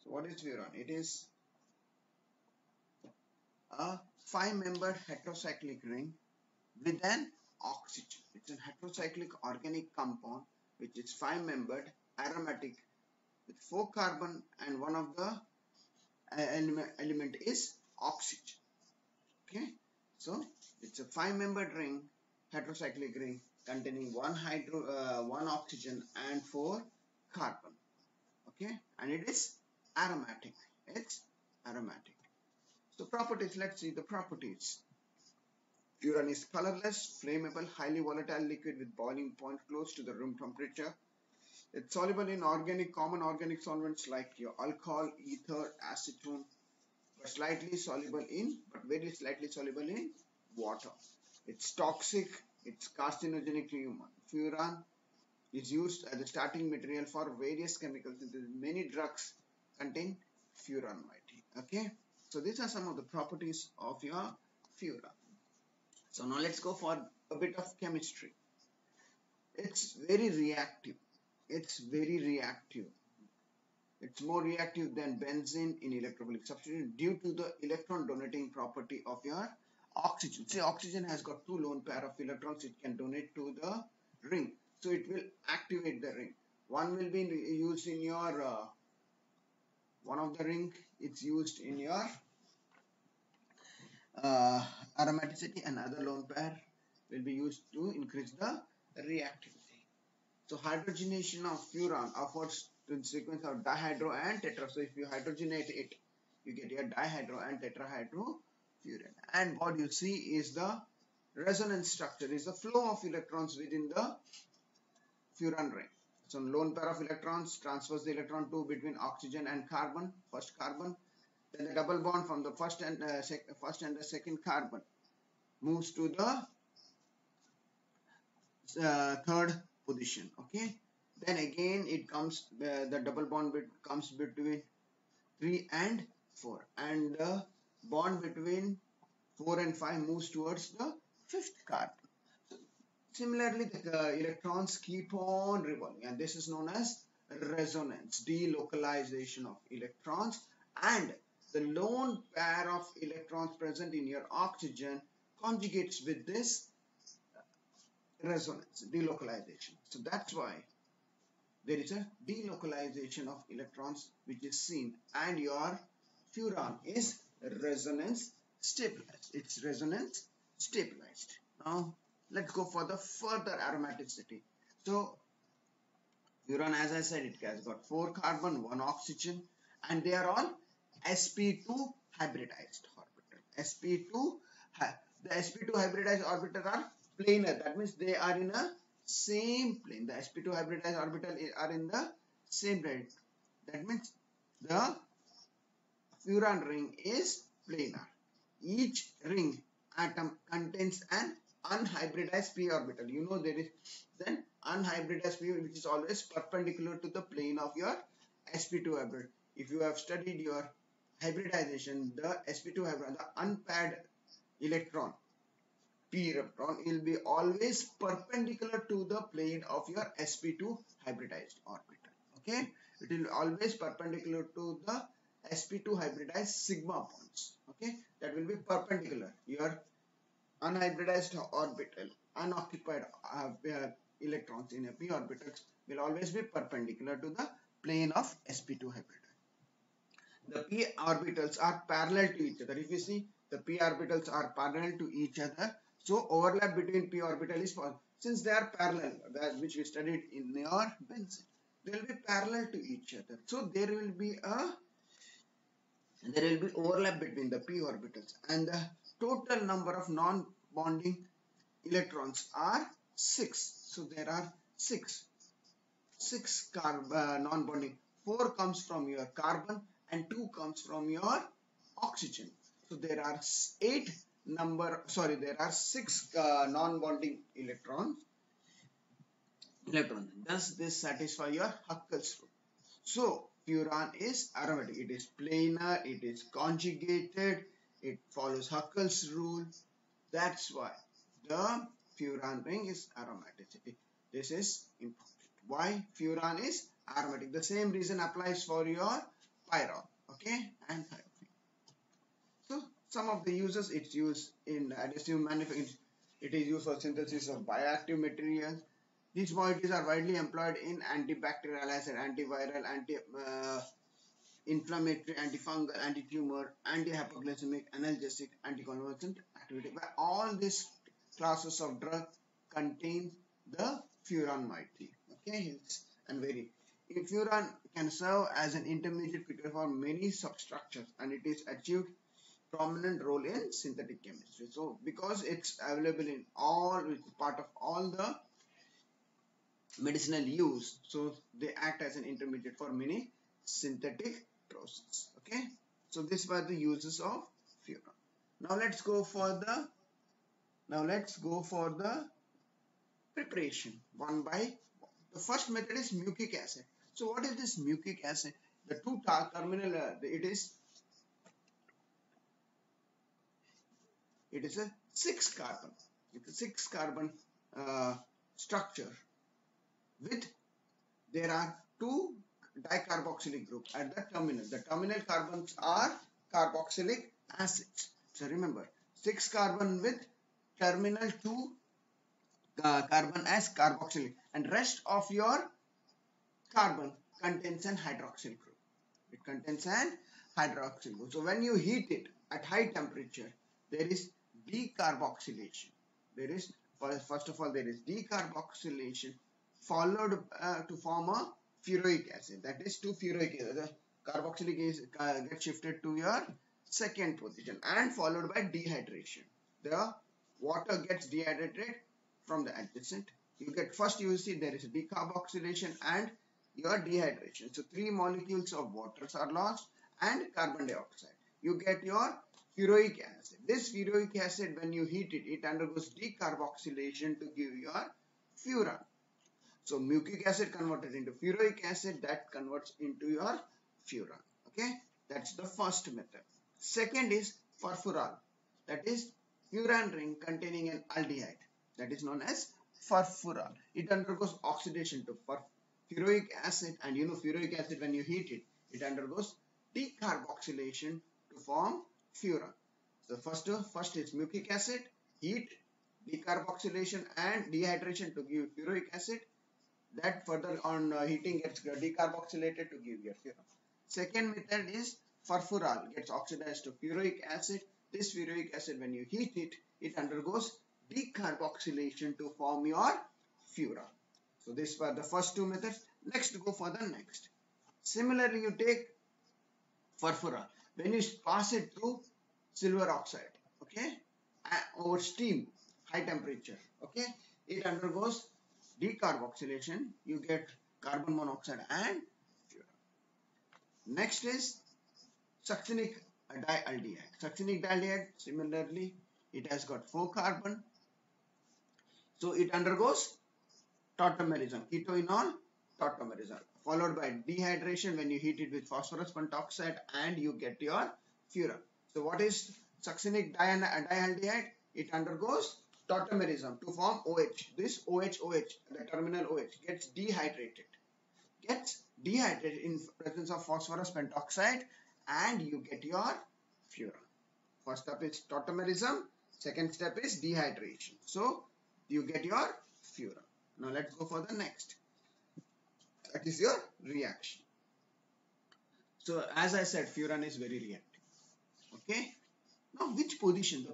So what is furan? It is a 5-membered heterocyclic ring with an oxygen. It's a heterocyclic organic compound which is 5-membered, aromatic, with 4 carbon, and one of the element is oxygen. Okay, so it's a 5-membered ring, heterocyclic ring containing one oxygen and 4 carbon. Okay, and it is aromatic. It's aromatic. So properties, let's see the properties. Furan is colorless, flammable, highly volatile liquid with boiling point close to the room temperature. It's soluble in common organic solvents like your alcohol, ether, acetone, but very slightly soluble in water. It's toxic, it's carcinogenic to human. Furan is used as a starting material for various chemicals. Many drugs contain furanate. Okay, so these are some of the properties of your furan. So now let's go for a bit of chemistry. It's very reactive. It's more reactive than benzene in electrophilic substitution due to the electron donating property of your oxygen. See, oxygen has got 2 lone pair of electrons it can donate to the ring. So it will activate the ring. One will be used in your, one of the ring, it's used in your aromaticity, and other lone pair will be used to increase the reactivity. So hydrogenation of furan affords to the sequence of dihydro and tetra. So if you hydrogenate it, you get your dihydro and tetrahydrofuran. And what you see is the resonance structure, is the flow of electrons within the furan ring. So lone pair of electrons transfers the electron 2 between oxygen and carbon, first carbon. Then the double bond from the first and the second carbon moves to the third position. Okay, then again it comes, the double bond comes between 3 and 4, and the bond between 4 and 5 moves towards the fifth carbon. So similarly, the electrons keep on revolving, and this is known as resonance, delocalization of electrons, and the lone pair of electrons present in your oxygen conjugates with this resonance, delocalization. So that's why there is a delocalization of electrons which is seen, and your furan is resonance stabilized. It's resonance stabilized. Now let's go for the further aromaticity. So furan, as I said, it has got 4 carbon, 1 oxygen, and they are all sp2 hybridized orbital. The sp2 hybridized orbital are planar. That means they are in a same plane. The sp2 hybridized orbital are in the same plane. That means the furan ring is planar. Each ring atom contains an unhybridized p orbital. You know there is then unhybridized p, which is always perpendicular to the plane of your sp2 hybrid. If you have studied your hybridization, the sp2 hybrid, the unpaired electron, p electron, will be always perpendicular to the plane of your sp2 hybridized orbital. Okay, it will always perpendicular to the sp2 hybridized sigma bonds. Okay, that will be perpendicular. Your unhybridized orbital, unoccupied electrons in a p orbitals will always be perpendicular to the plane of sp2 hybrid. The p orbitals are parallel to each other. If you see, the p orbitals are parallel to each other, so overlap between p orbital is possible. Since they are parallel, that which we studied in your benzene, they will be parallel to each other. So there will be overlap between the p orbitals, and the total number of non-bonding electrons are 6. So there are 6 non-bonding. 4 comes from your carbon and 2 comes from your oxygen. So there are 6 non-bonding electrons. Thus this satisfies your Huckel's rule. So furan is aromatic. It is planar, it is conjugated, it follows Huckel's rule. That's why the furan ring is aromaticity. This is important. Why furan is aromatic? The same reason applies for your pyrrole, okay, and thiophene. So some of the uses, it's used in additive manufacturing. It is used for synthesis of bioactive materials. These moieties are widely employed in antibacterial, as antiviral, anti-inflammatory, antifungal, anti-tumor, anti-hypoglycemic, analgesic, anticonvulsant activity. But all these classes of drug contain the furan moiety. Okay, and very. Furan can serve as an intermediate for many substructures, and it is achieved prominent role in synthetic chemistry. So because it's available in all, it's part of all the medicinal use, so they act as an intermediate for many synthetic processes. Okay, so these were the uses of furan. Now let's go for the preparation one by one. The first method is mucic acid. So what is this mucic acid? The two terminal, it is a 6 carbon. It's a 6 carbon structure with, there are two dicarboxylic groups at the terminal. The terminal carbons are carboxylic acids. So remember, 6 carbon with terminal 2 carbon as carboxylic, and rest of your carbon contains an hydroxyl group. It contains an hydroxyl group. So when you heat it at high temperature, there is decarboxylation. There is, first of all, there is decarboxylation followed to form a furoic acid. That is 2 furoic acid. The carboxylic acid gets shifted to your second position and followed by dehydration. The water gets dehydrated from the adjacent. You get, first you see there is decarboxylation and your dehydration. So 3 molecules of waters are lost and carbon dioxide. You get your furoic acid. This furoic acid, when you heat it, it undergoes decarboxylation to give your furan. So mucic acid converted into furoic acid, that converts into your furan. Okay, that's the first method. Second is furfural. That is furan ring containing an aldehyde. That is known as furfural. It undergoes oxidation to furoic acid, and you know furoic acid, when you heat it, it undergoes decarboxylation to form furan. So first is mucic acid, heat, decarboxylation and dehydration to give furoic acid. That further on heating gets decarboxylated to give your furan. Second method is furfural, gets oxidized to furoic acid. This furoic acid, when you heat it, it undergoes decarboxylation to form your furan. So these were the first two methods. Next, go for the next. Similarly, you take furfural. When you pass it through silver oxide, okay, over steam, high temperature, okay, it undergoes decarboxylation. You get carbon monoxide and furan. Next is succinic dialdehyde. Succinic dialdehyde, similarly, it has got 4 carbon. So it undergoes tautomerism, ketoenol tautomerism, followed by dehydration when you heat it with phosphorus pentoxide and you get your furan. So what is succinic dialdehyde? It undergoes tautomerism to form OH. This OH, the terminal OH, gets dehydrated. In presence of phosphorus pentoxide and you get your furan. First step is tautomerism. Second step is dehydration. So you get your furan. Now let's go for the next. That is your reaction. So as I said, furan is very reactive. Okay. Now which position?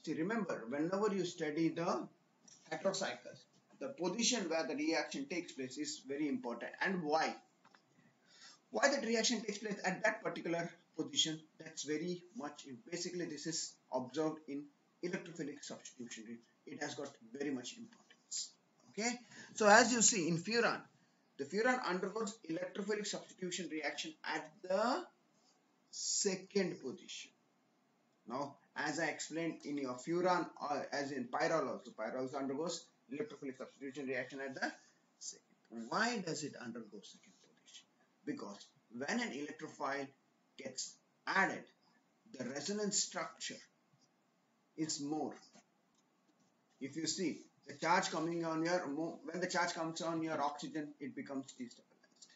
See, remember, whenever you study the heterocycles, the position where the reaction takes place is very important. And why? Why that reaction takes place at that particular position? That's very much, basically this is observed in electrophilic substitution. It has got very much importance. Okay. So as you see in furan, the furan undergoes electrophilic substitution reaction at the second position. Now, as I explained in your furan, or as in pyrrole also, pyrrole undergoes electrophilic substitution reaction at the second. Why does it undergo second position? Because when an electrophile gets added, the resonance structure is more. If you see the charge coming on your, when the charge comes on your oxygen, it becomes destabilized.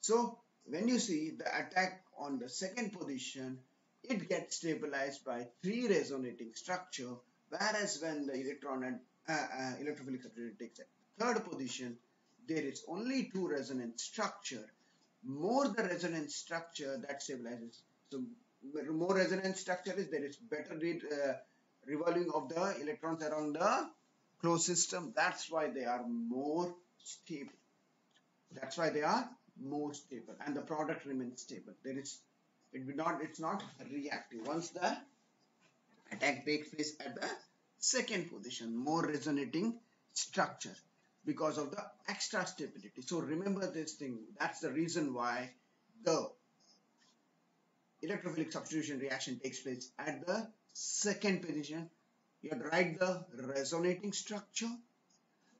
So when you see the attack on the second position, it gets stabilized by 3 resonating structure, whereas when the electron and electrophilic substitution takes a third position, there is only 2 resonance structure. More the resonance structure that stabilizes. So more resonance structure is, there is better revolving of the electrons around the closed system. That's why they are more stable. That's why they are more stable, and the product remains stable. It's not reactive. Once the attack takes place at the second position, more resonating structure because of the extra stability. So remember this thing. That's the reason why the electrophilic substitution reaction takes place at the second position. You have to write the resonating structure.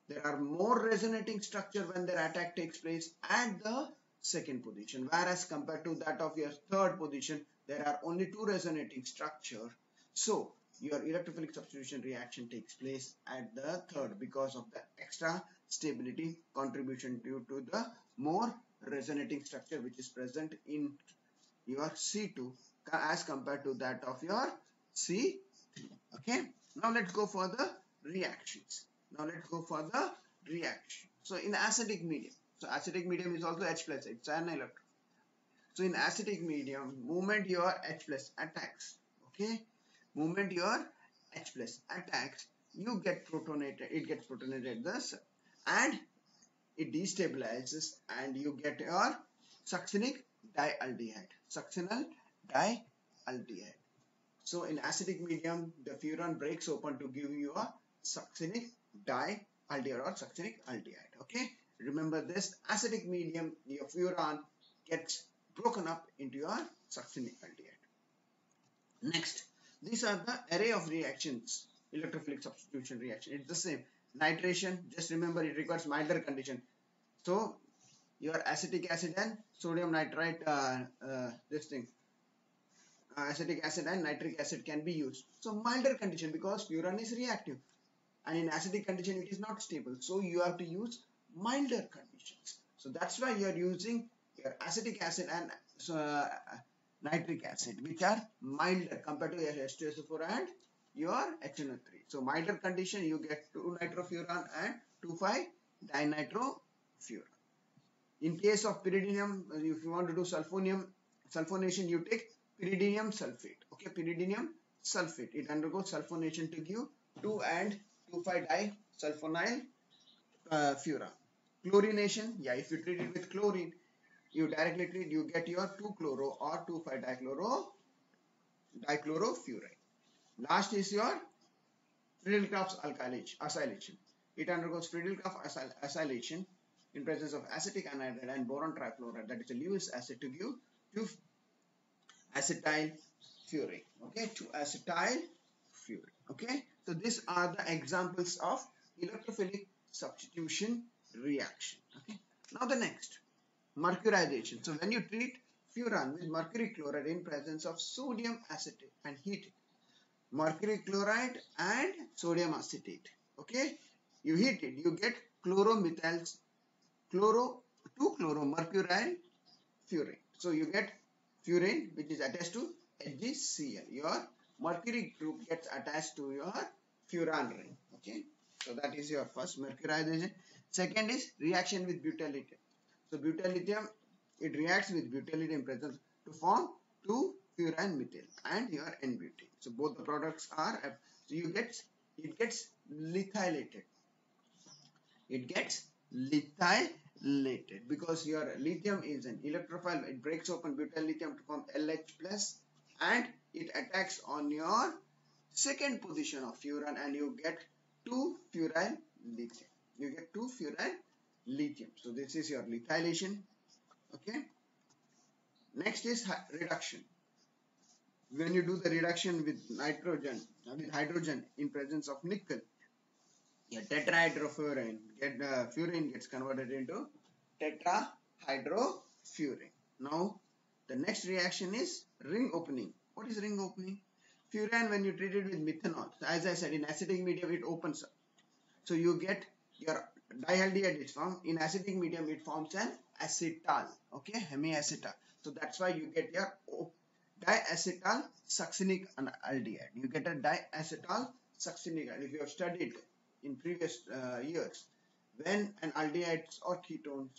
There are more resonating structure when their attack takes place at the second position, whereas compared to that of your third position, there are only 2 resonating structure. So your electrophilic substitution reaction takes place at the third because of the extra stability contribution due to the more resonating structure which is present in your C2 as compared to that of your C3. Okay, now let's go for the reactions. So in acidic medium, so acidic medium is also H plus, it's an electron. So in acidic medium, moment your H plus attacks, okay, moment your H plus attacks, you get protonated, it gets protonated thus, and it destabilizes, and you get your succinic dialdehyde. So in acidic medium, the furan breaks open to give you a succinic dialdehyde or succinic aldehyde. Okay, remember this. Acidic medium, your furan gets broken up into your succinic aldehyde. Next, these are the array of reactions. Electrophilic substitution reaction, it's the same. Nitration, just remember it requires milder condition. So your acetic acid and sodium nitrite, acetic acid and nitric acid can be used. So milder condition, because furan is reactive, and in acidic condition it is not stable. So you have to use milder conditions. So that's why you are using your acetic acid and nitric acid, which are milder compared to your H2SO4 and your HNO3. So milder condition, you get 2-nitrofuran and 2,5-dinitrofuran. In case of pyridinium, if you want to do sulfonation, you take pyridinium sulfate. Okay, pyridinium sulfate. It undergoes sulfonation to give 2 and 2,5-disulfonyl furan. Chlorination, yeah, if you treat it with chlorine, you directly treat, you get your 2-chloro or 2,5-dichlorofuran. Last is your Friedel-Crafts acylation. It undergoes Friedel-Crafts acylation in presence of acetic anhydride and boron trifluoride, that is a Lewis acid, to give 2-acetyl-furan. Okay, 2-acetyl-furan. Okay, so these are the examples of electrophilic substitution reaction. Okay, now the next, mercurization. So when you treat furan with mercury chloride in presence of sodium acetate and heat it, mercury chloride and sodium acetate, okay, you heat it, you get 2-chloromercuryl furan. So you get furan which is attached to HgCl. Your mercury group gets attached to your furan ring. Okay, so that is your first, mercurization. Second is reaction with butyl lithium. So butyl lithium, it reacts with butyl lithium presence to form 2-furan methyl and your N-butane. So both the products are, so it gets lithylated. It gets lithylated because your lithium is an electrophile. It breaks open butyl lithium to form LH plus, and it attacks on your second position of furan, and you get 2-furan lithium. So this is your lithylation. Okay. Next is reduction. When you do the reduction with hydrogen in presence of nickel, your tetrahydrofuran, furan gets converted into tetrahydrofuran. Now the next reaction is ring opening. What is ring opening? Furan, when you treat it with methanol, as I said, in acidic medium it opens up. So you get your dialdehyde is formed. In acidic medium, it forms an acetal. Okay, hemiacetal. So that's why you get your diacetyl succinic aldehyde. You get a diacetyl succinic aldehyde. If you have studied in previous years, when an aldehydes or ketones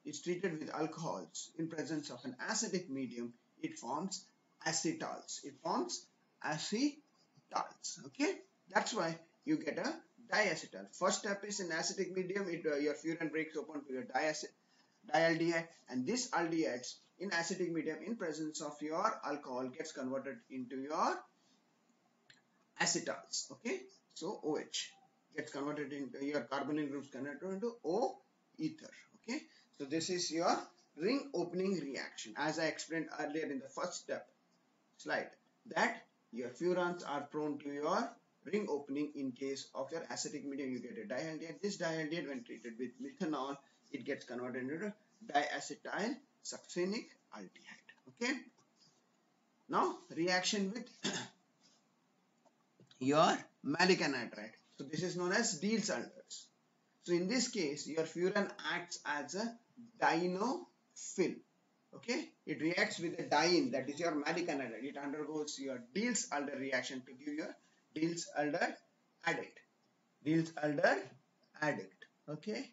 is treated with alcohols in presence of an acidic medium, it forms acetals. It forms acetals. Okay, that's why you get a diacetyl. First step is in acidic medium, your furan breaks open to your dialdehyde, and this aldehydes in acidic medium in presence of your alcohol gets converted into your acetals. Okay, so OH gets converted into your carbonyl groups converted into O ether. Okay, so this is your ring opening reaction, as I explained earlier in the first step slide, that your furans are prone to your ring opening. In case of your acidic medium, you get a dialdehyde. This dialdehyde, when treated with methanol, it gets converted into diacetyl succinic aldehyde. Okay, now reaction with your malic anhydride. So this is known as Diels alders. So in this case, your furan acts as a dienophil. Okay, it reacts with a diene, that is your malic anhydride. It undergoes your Diels-Alder reaction to give your Diels-Alder addict. Diels-Alder addict. Okay,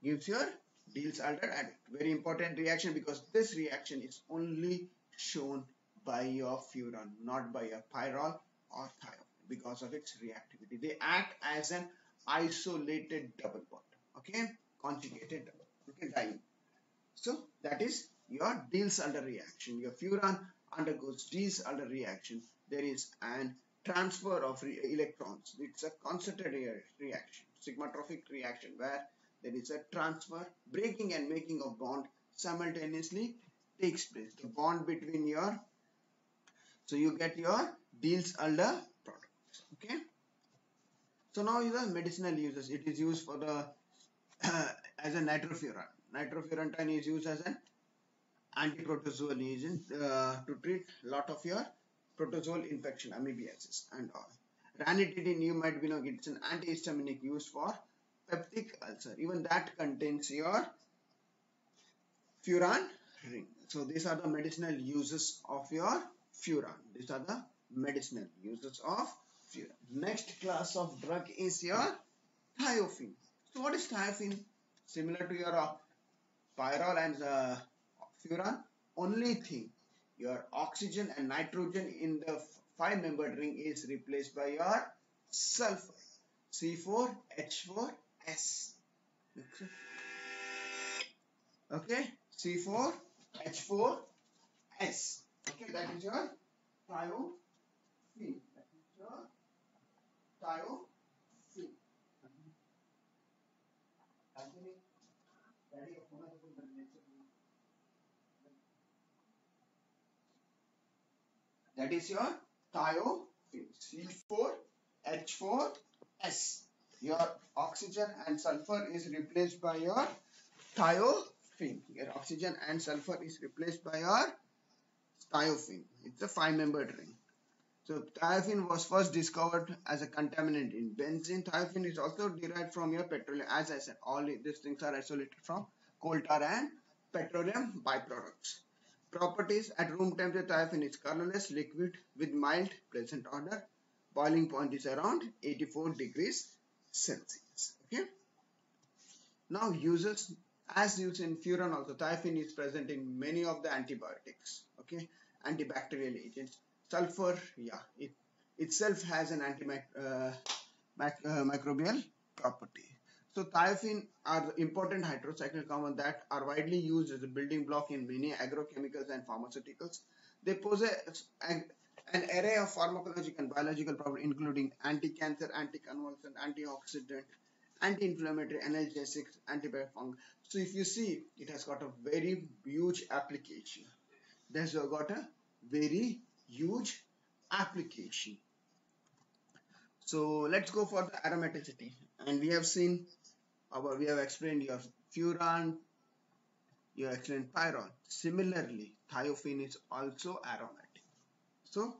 gives your Diels-Alder addict. Very important reaction, because this reaction is only shown by your furan, not by a pyrrole or thiol, because of its reactivity. They act as an isolated double bond. Okay, conjugated double. Okay, diene. So that is your Diels-Alder reaction. Your furan undergoes Diels-Alder reaction. There is an transfer of electrons. It's a concentrated reaction, sigmatrophic reaction, where there is a transfer, breaking and making of bond simultaneously takes place. The bond between your, so you get your Diels-Alder products. Okay. So now is the medicinal uses. It is used for the as a nitrofuran. Nitrofurantine is used as an anti-protozoal agent to treat lot of your protozoal infection, amoebiasis and all. Ranitidine, you might be knowing, it's an antihistaminic used for peptic ulcer. Even that contains your furan ring. So these are the medicinal uses of your furan. These are the medicinal uses of furan. Next class of drug is your thiophene. So what is thiophene? Similar to your pyrrole and furan, only thing, your oxygen and nitrogen in the 5-membered ring is replaced by your sulfur, C4H4S. Okay, C4H4S. Okay, that is your thiophene. That is your thiophene. That is your thiophene, C4H4S. Your oxygen and sulfur is replaced by your thiophene. Your oxygen and sulfur is replaced by your thiophene. It's a 5-membered ring. So thiophene was first discovered as a contaminant in benzene. Thiophene is also derived from your petroleum. As I said, all these things are isolated from coal tar and petroleum byproducts. Properties: at room temperature, thiophene is colorless liquid with mild pleasant odor. Boiling point is around 84 degrees Celsius. Okay. Now uses, as used in furan also, thiophene is present in many of the antibiotics. Okay, antibacterial agents. Sulfur, yeah, it itself has an antimicrobial property. So thiophene are important hydrocyclic compounds that are widely used as a building block in many agrochemicals and pharmaceuticals. They possess an array of pharmacological and biological properties, including anti-cancer, anti-convulsant, antioxidant, anti-inflammatory, analgesics, antibiotic. So if you see, it has got a very huge application. There's got a very huge application. So let's go for the aromaticity. And we have seen, we have explained your furan, you have explained pyrrole. Similarly, thiophene is also aromatic. So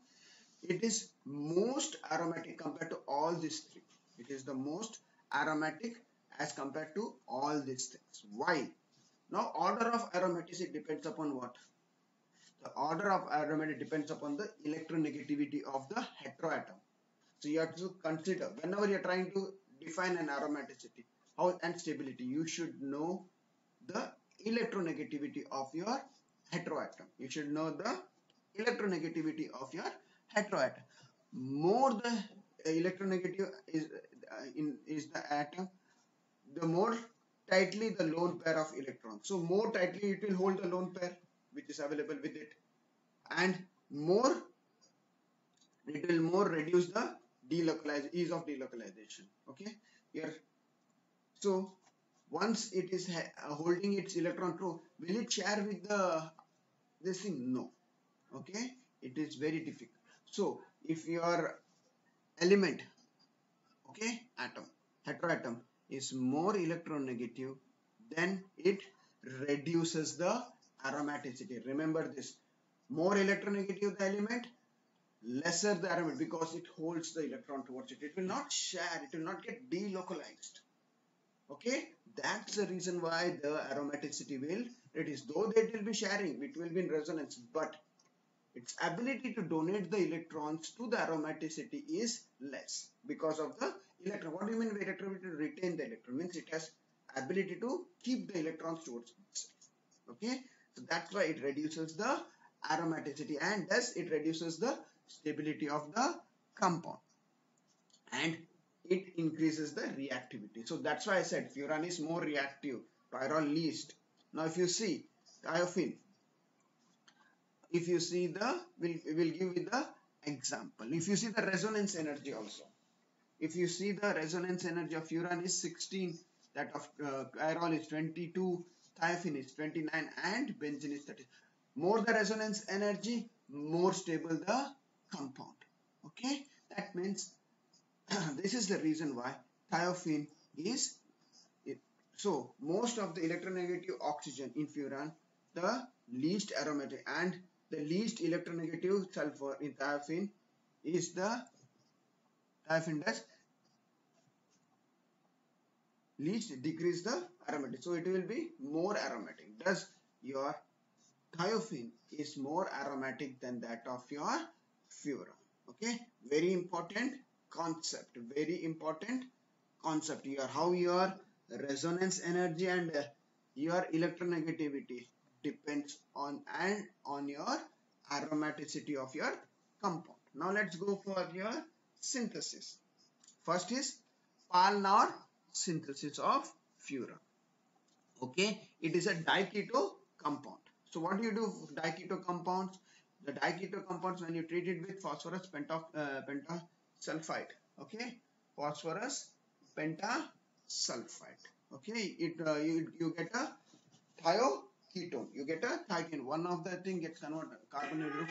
it is most aromatic compared to all these three. It is the most aromatic as compared to all these things. Why? Now order of aromaticity depends upon what? The order of aromaticity depends upon the electronegativity of the heteroatom. So you have to consider whenever you are trying to define an aromaticity and stability, you should know the electronegativity of your heteroatom. You should know the electronegativity of your heteroatom. More the electronegative is the atom, the more tightly the lone pair of electrons. So more tightly it will hold the lone pair which is available with it, and more it will more reduce the ease of delocalization. Okay, here. So once it is holding its electron true, will it share with the this thing? No. Okay, it is very difficult. So if your element, okay, atom, heteroatom is more electronegative, then it reduces the aromaticity. Remember this: more electronegative the element, lesser the aromatic, because it holds the electron towards it. It will not share, it will not get delocalized. Okay, that's the reason why the aromaticity will reduce. Though it will be sharing, it will be in resonance, but its ability to donate the electrons to the aromaticity is less because of the electron. What do you mean by electron? To retain the electron means it has ability to keep the electrons towards itself. Okay, so that's why it reduces the aromaticity, and thus it reduces the stability of the compound, and it increases the reactivity. So that's why I said furan is more reactive, pyrrole least. Now if you see thiophene, if you see the, we'll give you the example. If you see the resonance energy also, if you see the resonance energy of furan is 16, that of pyrrole is 22, thiophene is 29, and benzene is 30. More the resonance energy, more stable the compound. Okay, that means this is the reason why thiophene is it. So most of the electronegative oxygen in furan, the least aromatic, and the least electronegative sulfur in thiophene is the thiophene does least decrease the aromatic. So it will be more aromatic. Thus your thiophene is more aromatic than that of your furan. Okay, very important concept. Very important concept here. How your resonance energy and your electronegativity depends on your aromaticity of your compound. Now let's go for your synthesis. First is Pahl-Knorr synthesis of furan. Okay, it is a diketo compound. So what do you do with diketo compounds? The diketo compounds, when you treat it with phosphorus pentasulfide, okay, phosphorus pentasulfide, okay, you get a thioketone. You get a thioketone. One of the thing gets converted, carbonyl group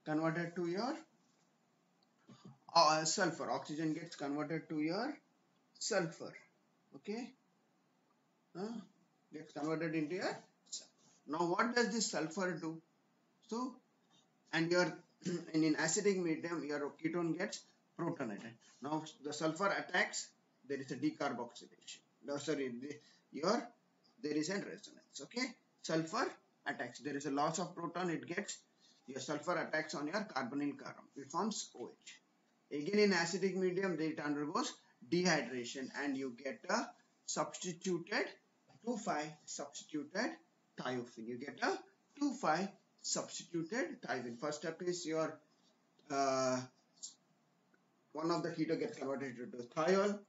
converted to your sulfur. Oxygen gets converted to your sulfur. Okay, gets converted into your sulfur. Now what does this sulfur do? So, and your and in acidic medium your ketone gets protonated. Now the sulfur attacks, there is a decarboxylation. No, sorry, there is a resonance. Okay, sulfur attacks, there is a loss of proton, it gets your sulfur attacks on your carbonyl carbon, it forms OH. Again in acidic medium it undergoes dehydration and you get a substituted 2,5 substituted thiophene. You get a 2,5 substituted thiophene. First step is your one of the keto gets converted into thiol,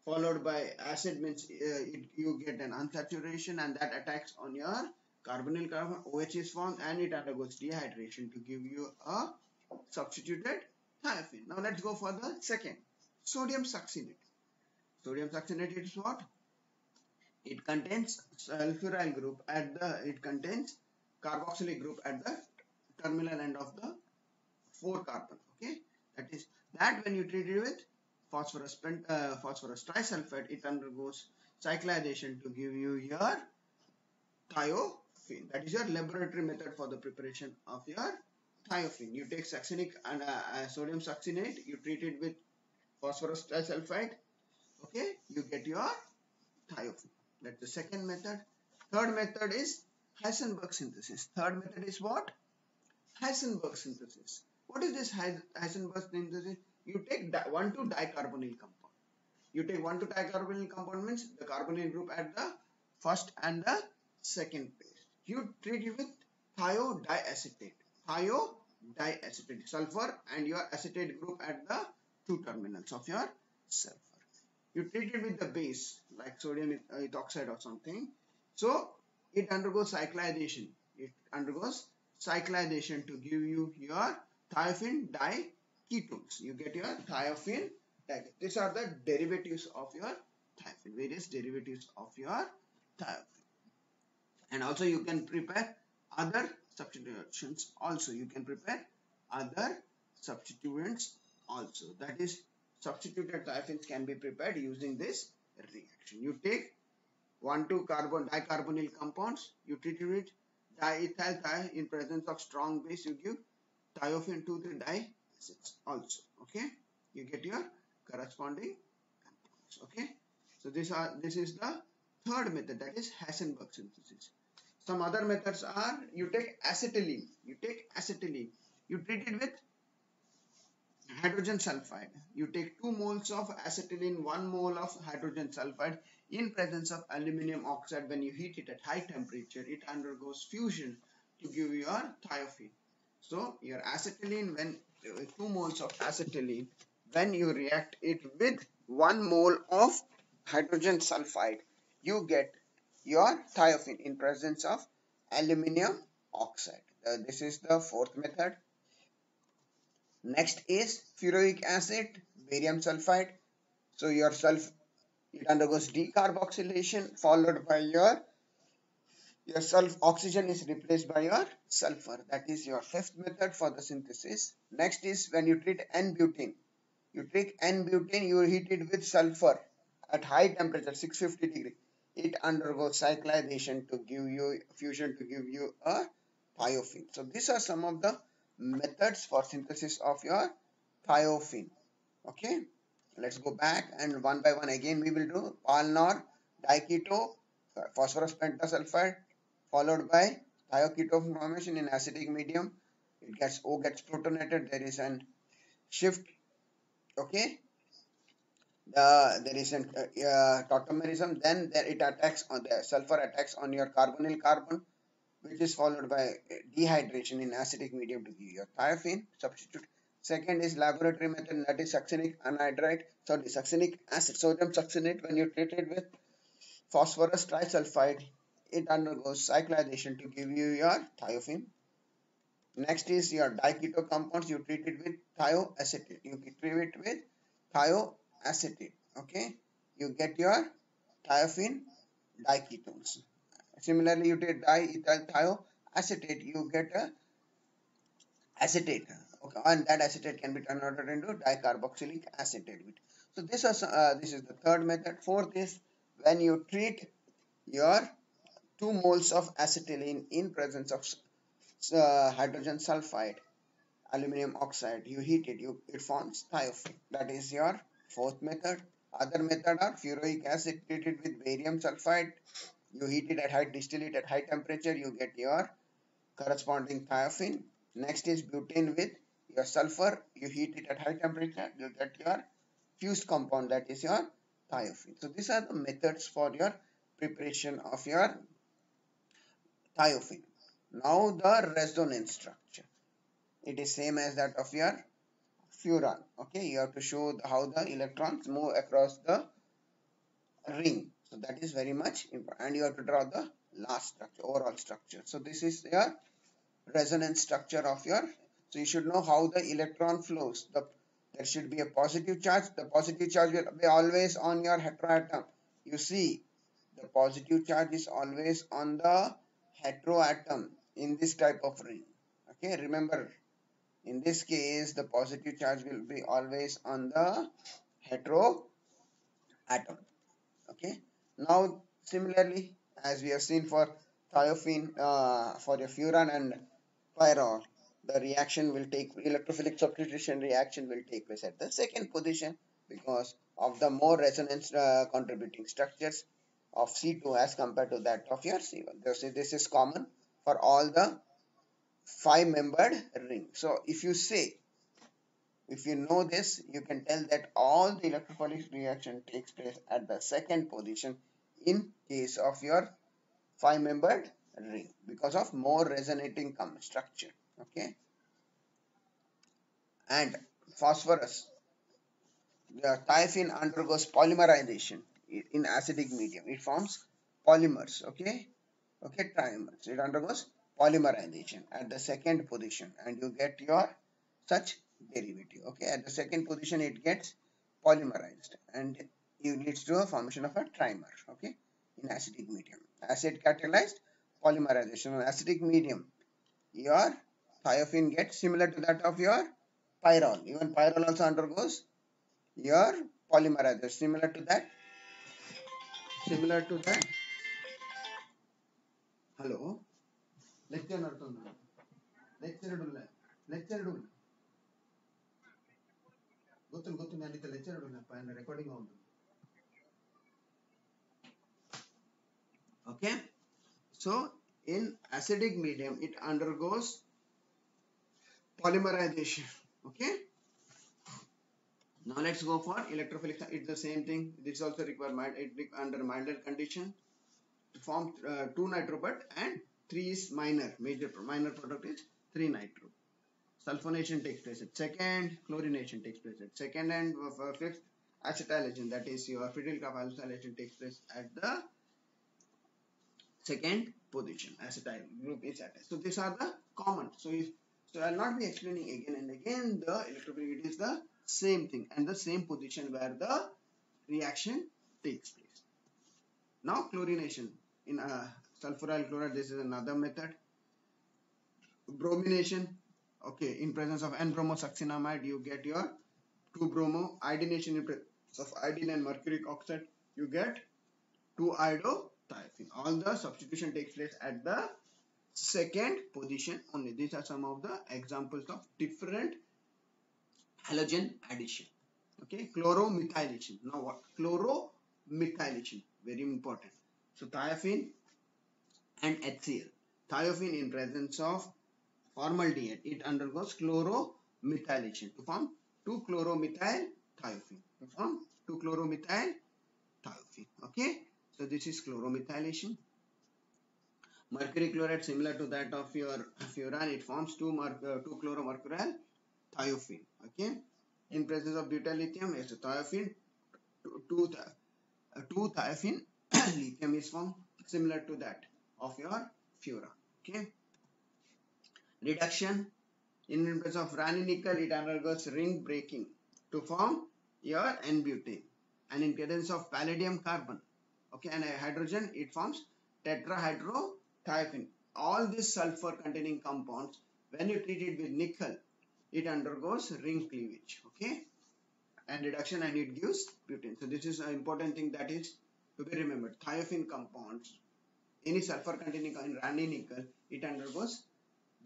followed by acid means you get an unsaturation, and that attacks on your carbonyl carbon, OH is formed, and it undergoes dehydration to give you a substituted thiophene. Now let's go for the second, sodium succinate. Sodium succinate is what? It contains sulfuryl group it contains carboxylic group at the terminal end of the 4 carbon. Okay, that when you treat it with phosphorus trisulfide, it undergoes cyclization to give you your thiophene. That is your laboratory method for the preparation of your thiophene. You take succinic and sodium succinate, you treat it with phosphorus trisulfide, Okay, you get your thiophene. That's the second method. Third method is Heisenberg synthesis. Third method is what? Heisenberg synthesis. What is this Heisenberg synthesis? You take 1,2-dicarbonyl compound. You take 1,2-dicarbonyl compound means the carbonyl group at the first and the second place. You treat it with thiodiacetate. Thiodiacetate, sulfur and your acetate group at the two terminals of your sulfur. You treat it with the base like sodium ethoxide or something. So it undergoes cyclization. It undergoes cyclization to give you your thiophene diketones. You get your thiophene diketones. These are the derivatives of your thiophene, various derivatives of your thiophene. And also you can prepare other substitutions also. You can prepare other substituents also. That is, substituted thiophenes can be prepared using this reaction. You take 1,2 dicarbonyl compounds, you treat it with diethyl thiol in presence of strong base, you give thiophene to the diacids also. Okay, you get your corresponding compounds. Okay, so this is the third method, that is Heisenberg synthesis. Some other methods are, you take acetylene, you treat it with hydrogen sulfide. You take 2 moles of acetylene, 1 mole of hydrogen sulfide in presence of aluminum oxide. When you heat it at high temperature, it undergoes fusion to give you your thiophene. So your acetylene, when 2 moles of acetylene, when you react it with 1 mole of hydrogen sulfide, you get your thiophene in presence of aluminum oxide. This is the fourth method. Next is furoic acid, barium sulfide. So your it undergoes decarboxylation followed by your oxygen is replaced by your sulfur. That is your fifth method for the synthesis. Next is when you treat N-butane. You take N-butane, you heat it with sulfur at high temperature, 650 degree. It undergoes cyclization to give you fusion to give you a thiophene. So these are some of the methods for synthesis of your thiophene. Okay, let's go back and one by one again we will do Palnor diketo phosphorus pentasulfide followed by thioketone formation in acidic medium. O gets protonated. There is an shift. Okay, there is an tautomerism. Then there it attacks on the sulfur attacks on your carbonyl carbon, which is followed by dehydration in acidic medium to give your thiophene substitute. Second is laboratory method, that is succinic anhydride, succinic acid, sodium succinate. When you treat it with phosphorus trisulfide, it undergoes cyclization to give you your thiophene. Next is your diketo compounds, you treat it with thioacetate. You treat it with thioacetate. Okay, you get your thiophene diketones. Similarly, you take diethyl thioacetate, you get a acetate. Okay, and that acetate can be converted into dicarboxylic acetate. So this is the third method. Fourth is when you treat your 2 moles of acetylene in presence of hydrogen sulfide, aluminum oxide. You heat it, it forms thiophene. That is your fourth method. Other method are furoic acid treated with barium sulfide. You heat it at distill it at high temperature, you get your corresponding thiophene. Next is butane with your sulfur. You heat it at high temperature, you get your fused compound, that is your thiophene. So these are the methods for your preparation of your thiophene. Now the resonance structure. It is same as that of your furan. Okay, you have to show how the electrons move across the ring. So that is very much important. And you have to draw the last structure, overall structure. So this is your resonance structure of your. So you should know how the electron flows. There should be a positive charge. The positive charge will be always on your heteroatom. You see, the positive charge is always on the heteroatom in this type of ring. Okay, remember, in this case, the positive charge will be always on the heteroatom. Okay. Now, similarly, as we have seen for thiophene, for your furan and pyrrole, the reaction will take electrophilic substitution reaction will take place at the second position because of the more resonance contributing structures of C2 as compared to that of your C1. This is common for all the 5-membered ring. So if you know this, you can tell that all the electrophilic reaction takes place at the second position in case of your 5-membered ring because of more resonating structure. Okay, and phosphorus, the thiophene undergoes polymerization in acidic medium. It forms polymers. Okay, trimers. It undergoes polymerization at the second position, and you get your such derivative. Okay, at the second position, it gets polymerized, and it leads to a formation of a trimer. Okay, in acidic medium, acid catalyzed polymerization in acidic medium. Your thiophene gets similar to that of your pyrrole. Even pyrrole also undergoes your polymerization similar to that. Hello, lecture నడుతుందా lecture lecture గుర్తుంది అందుకే lecture పైన recording ఉంటుంది. Okay, so in acidic medium it undergoes polymerization. Okay, now let's go for electrophilic. It's the same thing. This also require under milder condition to form 2 nitro but and 3 is minor. Minor product is 3 nitro. Sulfonation takes place at second, chlorination takes place at second, and fifth acetylation, that is your phenylgraph acetylation, takes place at the second position. Acetyl group is attached. So these are the common. So I'll not be explaining again and again. The electrophilic is the same thing and the same position where the reaction takes place. Now chlorination in sulfuryl chloride. This is another method. Bromination. Okay, in presence of N-bromosuccinamide, you get your 2-bromo. Iodination in presence of iodine and mercuric oxide, you get 2-iodothiophene. All the substitution takes place at the second position only. These are some of the examples of different halogen addition. Okay, chloromethylation. Now what? Chloromethylation, very important. So thiophene and HCl. Thiophene in presence of formaldehyde, it undergoes chloromethylation to form 2-chloromethyl thiophene. Okay, so this is chloromethylation. Mercury chloride, similar to that of your furan, it forms 2-chloromercuryl thiophene. Okay, in presence of butyl lithium, it's a thiophene. 2-thiophene lithium is formed, similar to that of your furan. Okay, reduction. In presence of ranitidine, it undergoes ring breaking to form your N-butane. And in presence of palladium carbon, okay, and a hydrogen, it forms tetrahydrothiophene. All these sulfur containing compounds, when you treat it with nickel, it undergoes ring cleavage. Okay, and reduction, and it gives butane. So this is an important thing that is to be remembered. Thiophene compounds, any sulfur containing in ranitidine, it undergoes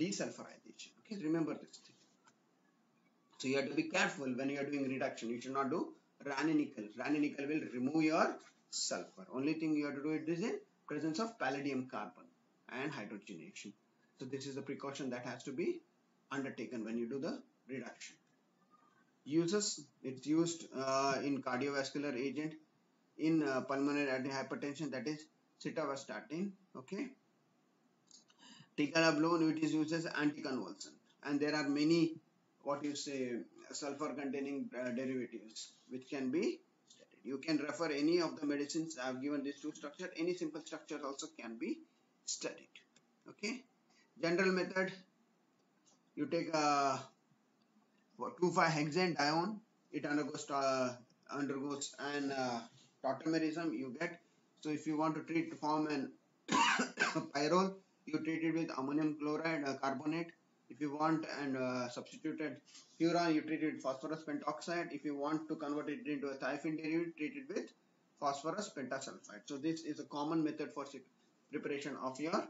desulfurization. Okay, remember this thing. So you have to be careful when you are doing reduction. You should not do ranitidine. Ranitidine will remove your sulfur. Only thing you have to do it is in presence of palladium carbon and hydrogenation. So this is the precaution that has to be undertaken when you do the reduction. Uses, it's used in cardiovascular agent, in pulmonary hypertension, that is pitavastatin. Okay, ticagrelor, it is used as anticonvulsant, and there are many sulfur containing derivatives which can be studied. You can refer any of the medicines. I have given these 2 structure. Any simple structure also can be studied. Okay, general method, you take a 2,5-hexane dione, it undergoes an tautomerism, you get. So if you want to treat to form an pyrrole, you treat it with ammonium chloride carbonate. If you want and substituted furan, you treat it with phosphorus pentoxide. If you want to convert it into a thiophene derivative, treat it with phosphorus pentasulfide. So this is a common method for preparation of your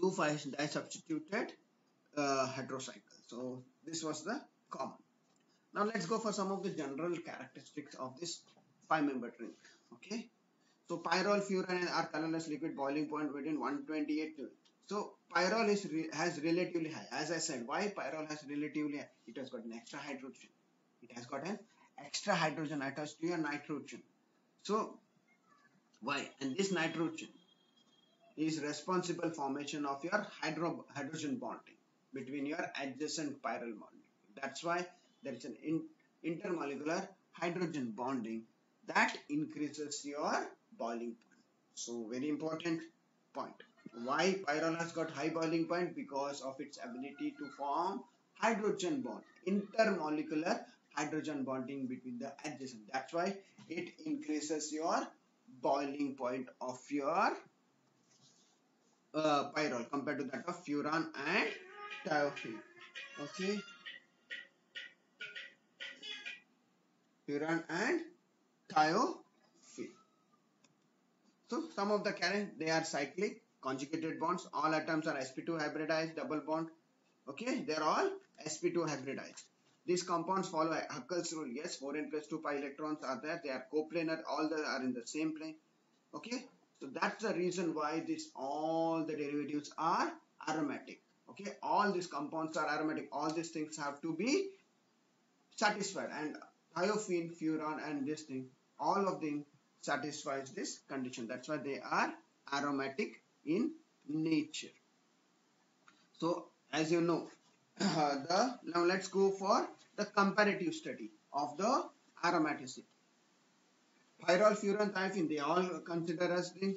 2,5 disubstituted heterocycle. So this was the common. Now let's go for some of the general characteristics of this 5-member ring. Okay. So pyrrole, furan are colorless liquid boiling point between 128 to. So pyrrole has relatively high. As I said, why pyrrole has relatively high? It has got an extra hydrogen. It has got an extra hydrogen attached to your nitrogen. So why? And this nitrogen is responsible formation of your hydrogen bonding between your adjacent pyrrole molecule. That's why there is an intermolecular hydrogen bonding that increases your boiling point. So very important point. Why pyrrole has got high boiling point? Because of its ability to form hydrogen bond, intermolecular hydrogen bonding between the adjacent. That's why it increases your boiling point of your pyrrole compared to that of furan and thiophene. Okay, furan and thiophene. So some of the carriers, they are cyclic conjugated bonds. All atoms are sp2 hybridized double bond. Okay, they are all sp2 hybridized. These compounds follow Huckel's rule. Yes, 4n plus 2 pi electrons are there. They are coplanar. All the are in the same plane. Okay, so that's the reason why all the derivatives are aromatic. Okay, all these compounds are aromatic. All these things have to be satisfied, and thiophene, furan, and this thing, all of them satisfies this condition. That's why they are aromatic in nature. So as you know, now let's go for the comparative study of the aromaticity. Pyrrole, furan, thiophene, they all consider as the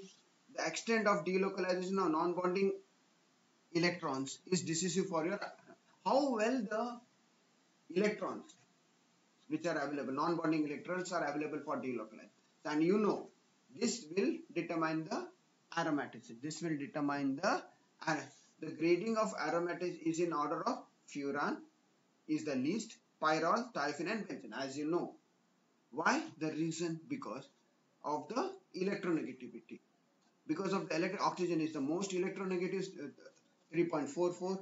extent of delocalization of non-bonding electrons is decisive for your how well the electrons which are available, non-bonding electrons are available for delocalization. And you know, this will determine the aromaticity. This will determine the grading of aromaticity is in order of furan is the least, pyrrole, thiophene, and benzene. As you know, why? The reason because of the electronegativity. Because of the oxygen is the most electronegative, 3.44,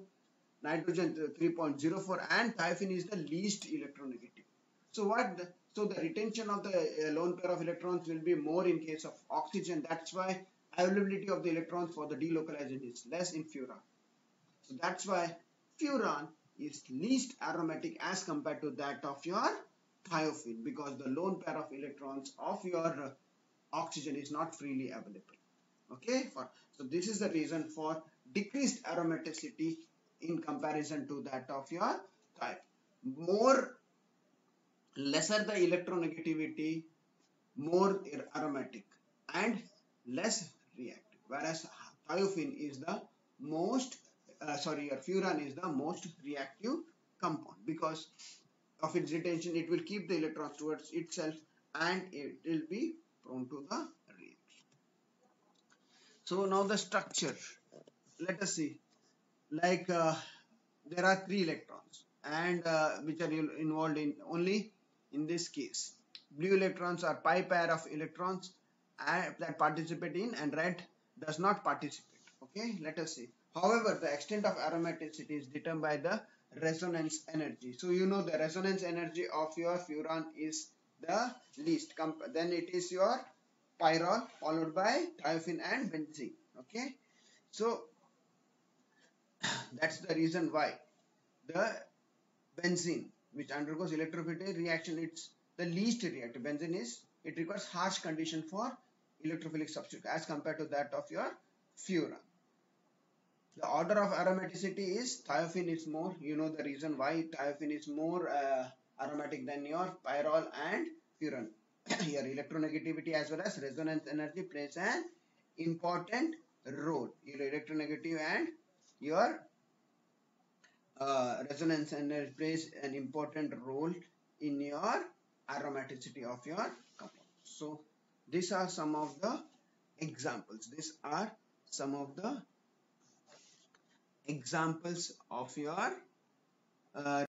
nitrogen 3.04, and thiophene is the least electronegative. So so the retention of the lone pair of electrons will be more in case of oxygen. That's why availability of the electrons for the delocalization is less in furan. So that's why furan is least aromatic as compared to that of your thiophene, because the lone pair of electrons of your oxygen is not freely available. Okay, so this is the reason for decreased aromaticity in comparison to that of your thiophene. Lesser the electronegativity, more aromatic and less reactive. Whereas thiophene is the most, furan is the most reactive compound because of its retention. It will keep the electrons towards itself and it will be prone to the reaction. So now the structure. Let us see. Like there are 3 electrons and which are involved in only in this case. Blue electrons are pi pair of electrons that participate in, and red does not participate. Okay, let us see. However, the extent of aromaticity is determined by the resonance energy. So you know the resonance energy of your furan is the least. Then it is your pyrrole followed by thiophene and benzene. Okay, so that's the reason why the benzene, which undergoes electrophilic reaction, it's the least reactive. Benzene it requires harsh condition for electrophilic substitute as compared to that of your furan. The order of aromaticity is thiophene is more. You know the reason why thiophene is more aromatic than your pyrrole and furan. Your electronegativity as well as resonance energy plays an important role. Your electronegative and your resonance energy plays an important role in your aromaticity of your compound. So these are some of the examples. These are some of the examples of your